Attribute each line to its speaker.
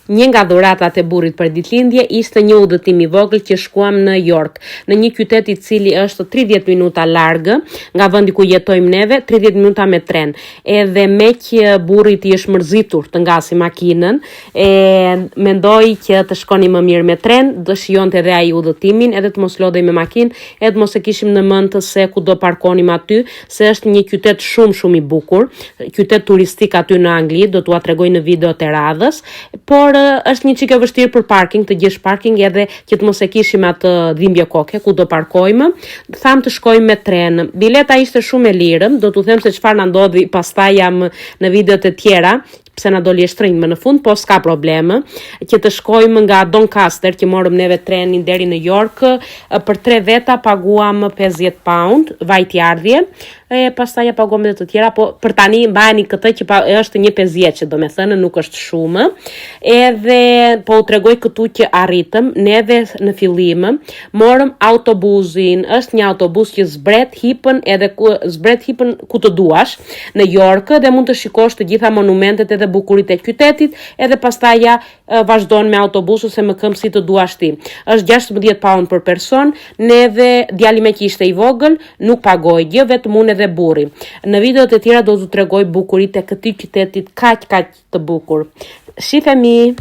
Speaker 1: Një nga dhuratat e burrit për ditëlindje ishte një udhëtim i vogël që shkuam në York, në një qytet i cili është 30 minuta larg nga vendi ku jetojmë neve, 30 minuta me tren. Edhe me që burrit i është mërzitur të ngasi makinën, mendoi që të shkonim më mirë me tren, dëshionte edhe ai udhëtimin, edhe të mos lodhej me makinë, edhe mos e kishim në mend se ku do parkonim aty, se është një qytet shumë i bukur, qytet turistik aty në Angli, do t'ua tregoj në video të radhës, por është një çike vështirë për parking, të gjesh parking edhe që të mos e kishim atë dhimbje koke ku do parkojmë. Tham të shkojmë me tren. Bileta ishte shumë e lirë, do t'u them se çfarë na ndodhi pastaj jam në videot e tjera, pse na doli e shtrenjtë më në fund, po s'ka problem, që të shkojmë nga Doncaster, që morëm neve trenin deri në York, për 3 veta paguam £50, vajtjardhje, pastaj ja paguam edhe të tjera, po për tani mbajeni këtë që është një 50, që do me thënë nuk është shumë, edhe po u tregoj këtu që arritëm, neve në fillim, morëm autobusin, është një autobus që zbret hipën ku të duash, në York, dhe mund të shikosh të gjitha monumentet edhe bukurit e qytetit, edhe pastaj ja vazhdon me autobusu se më këm si të duash ti. Është £16 për person, neve djali me që ishte i vogël, nuk pagoj gjë, vetëm unë edhe burri. Në videot e tjera do t'u tregoj bukurit e këtij qytetit kaq të bukur. Shifemi!